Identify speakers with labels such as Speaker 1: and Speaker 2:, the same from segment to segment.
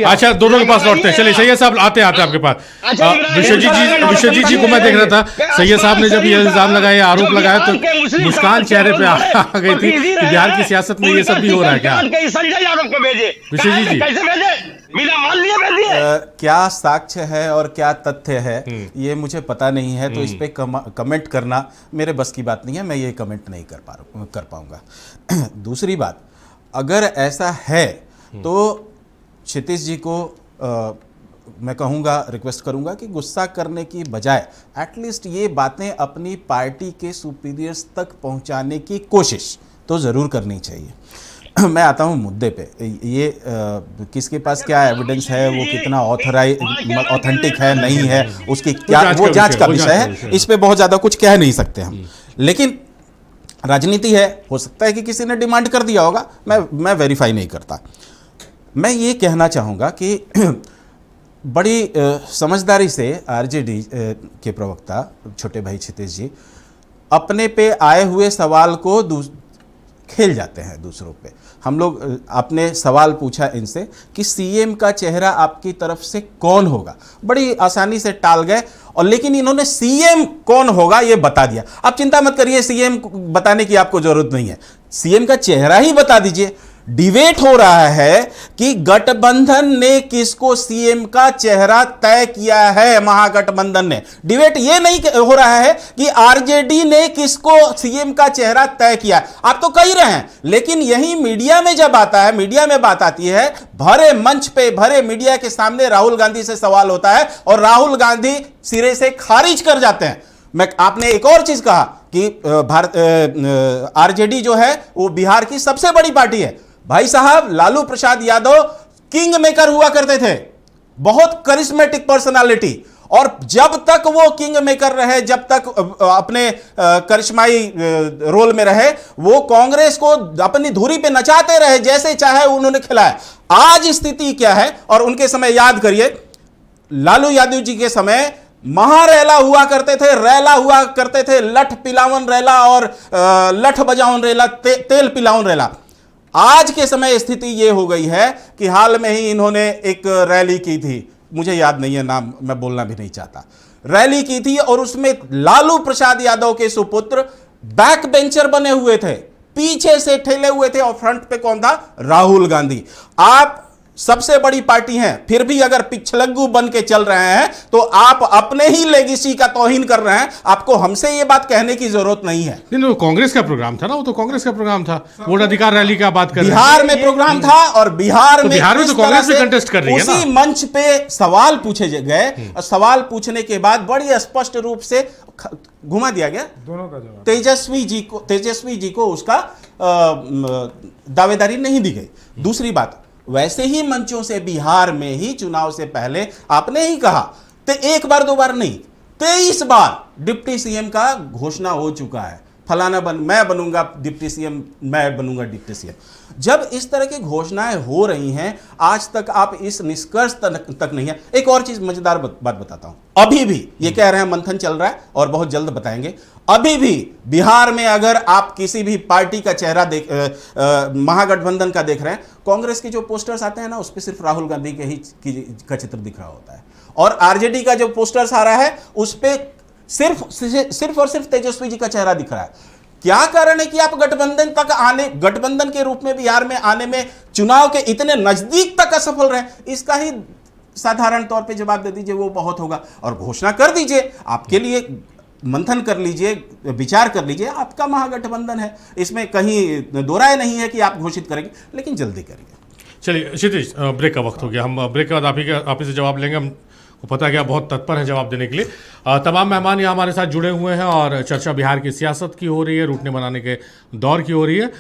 Speaker 1: अच्छा, दोनों के पास लौटते हैं। चलिए सैयद साहब आते आते आपके पास। विश्वजीत जी को मैं देख रहा था, सैयद साहब ने जब ये इल्जाम लगाया, आरोप लगाया, तो मुस्कान चेहरे पे आ गई थी कि बिहार की सियासत में ये सब भी हो रहा है क्या?
Speaker 2: संजय यादव को भेजे,
Speaker 1: विश्वजीत जी
Speaker 2: कैसे भेजे, बिना मान लिए भेजिए।
Speaker 3: क्या साक्ष्य है और क्या तथ्य है ये मुझे पता नहीं है, तो इस पे कमेंट करना मेरे बस की बात नहीं है, मैं ये कमेंट नहीं कर पाऊंगा। दूसरी बात, अगर ऐसा है तो क्षितिज जी को मैं कहूँगा, रिक्वेस्ट करूँगा कि गुस्सा करने की बजाय एटलीस्ट ये बातें अपनी पार्टी के सुपीरियर्स तक पहुँचाने की कोशिश तो ज़रूर करनी चाहिए। मैं आता हूँ मुद्दे पे। ये किसके पास क्या एविडेंस है, वो कितना ऑथेंटिक है नहीं है, उसकी क्या, वो जांच का विषय है, इस पे बहुत ज़्यादा कुछ कह नहीं सकते हम। लेकिन राजनीति है, हो सकता है कि किसी ने डिमांड कर दिया होगा, मैं वेरीफाई नहीं करता। मैं ये कहना चाहूँगा कि बड़ी समझदारी से आरजेडी के प्रवक्ता छोटे भाई क्षितिज जी अपने पे आए हुए सवाल को खेल जाते हैं दूसरों पे। हम लोग, आपने सवाल पूछा इनसे कि सीएम का चेहरा आपकी तरफ से कौन होगा, बड़ी आसानी से टाल गए, और लेकिन इन्होंने सीएम कौन होगा ये बता दिया। आप चिंता मत करिए, सीएम बताने की आपको जरूरत नहीं है, सीएम का चेहरा ही बता दीजिए। डिबेट हो रहा है कि गठबंधन ने किसको सीएम का चेहरा तय किया है, महागठबंधन ने। डिबेट ये नहीं हो रहा है कि आरजेडी ने किसको सीएम का चेहरा तय किया। आप तो कह रहे हैं, लेकिन यही मीडिया में जब आता है, मीडिया में बात आती है, भरे मंच पे, भरे मीडिया के सामने राहुल गांधी से सवाल होता है और राहुल गांधी सिरे से खारिज कर जाते हैं। आपने एक और चीज कहा कि आरजेडी जो है वो बिहार की सबसे बड़ी पार्टी है। भाई साहब, लालू प्रसाद यादव किंग मेकर हुआ करते थे, बहुत करिश्मेटिक पर्सनालिटी, और जब तक वो किंग मेकर रहे, जब तक अपने करिश्माई रोल में रहे, वो कांग्रेस को अपनी धुरी पे नचाते रहे, जैसे चाहे उन्होंने खिलाया। आज स्थिति क्या है, और उनके समय याद करिए, लालू यादव जी के समय महारैला हुआ करते थे, रैला हुआ करते थे, लठ पिलावन रैला और लठ बजावन रैला, तेल पिलावन रैला। आज के समय स्थिति यह हो गई है कि हाल में ही इन्होंने एक रैली की थी, मुझे याद नहीं है नाम, मैं बोलना भी नहीं चाहता, रैली की थी और उसमें लालू प्रसाद यादव के सुपुत्र बैक बेंचर बने हुए थे, पीछे से ठेले हुए थे, और फ्रंट पे कौन था? राहुल गांधी। आप सबसे बड़ी पार्टी हैं, फिर भी अगर पिछलग्गू बन के चल रहे हैं तो आप अपने ही लेगेसी का तौहीन कर रहे हैं। आपको हमसे ये बात कहने की जरूरत नहीं है।
Speaker 1: नहीं, कांग्रेस का प्रोग्राम था ना, वो तो कांग्रेस का प्रोग्राम था, वोट अधिकार रैली का बात कर रहे हैं।
Speaker 3: बिहार में प्रोग्राम था, और बिहार में
Speaker 1: तो कांग्रेस भी कंटेस्ट कर रही है ना।
Speaker 3: उसी मंच पे सवाल पूछे गए, और सवाल पूछने के बाद बड़ी स्पष्ट रूप से घुमा दिया गया, दोनों का जवाब तेजस्वी जी को उसका दावेदारी नहीं दी गई। दूसरी बात, वैसे ही मंचों से बिहार में ही चुनाव से पहले आपने ही कहा, तो एक बार दो बार नहीं, 23 बार डिप्टी सीएम का घोषणा हो चुका है, फलाना मैं बनूंगा डिप्टी सीएम, मैं बनूंगा डिप्टी सीएम। जब इस तरह की घोषणाएं हो रही हैं, आज तक आप इस निष्कर्ष तक नहीं है। एक और चीज, मजेदार बात बताता हूं, अभी भी ये कह रहे हैं मंथन चल रहा है और बहुत जल्द बताएंगे, अभी भी बिहार में अगर आप किसी भी पार्टी का चेहरा महागठबंधन का देख रहे हैं, कांग्रेस के जो पोस्टर्स आते हैं ना, उस पर सिर्फ राहुल गांधी के ही का चित्र दिख रहा होता है, और आरजेडी का जो पोस्टर्स आ रहा है उस पर सिर्फ और सिर्फ तेजस्वी जी का चेहरा दिख रहा है। क्या कारण है कि आप गठबंधन के रूप में बिहार में आने में, चुनाव के इतने नजदीक तक असफल रहे? इसका ही साधारण तौर पे जवाब दे दीजिए, वो बहुत होगा, और घोषणा कर दीजिए। आपके लिए मंथन कर लीजिए, विचार कर लीजिए, आपका महागठबंधन है, इसमें कहीं दो राय नहीं है कि आप घोषित करेंगे, लेकिन जल्दी करिए।
Speaker 1: चलिए क्षितिज, ब्रेक का वक्त हो गया, हम ब्रेक के बाद आप ही से जवाब लेंगे। हमको पता है कि आप बहुत तत्पर हैं जवाब देने के लिए। तमाम मेहमान यहाँ हमारे साथ जुड़े हुए हैं और चर्चा बिहार की सियासत की हो रही है, रूठने बनाने के दौर की हो रही है।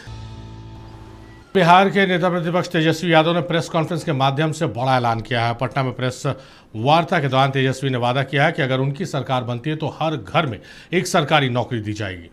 Speaker 1: बिहार के नेता प्रतिपक्ष तेजस्वी यादव ने प्रेस कॉन्फ्रेंस के माध्यम से बड़ा ऐलान किया है। पटना में प्रेस वार्ता के दौरान तेजस्वी ने वादा किया है कि अगर उनकी सरकार बनती है तो हर घर में एक सरकारी नौकरी दी जाएगी।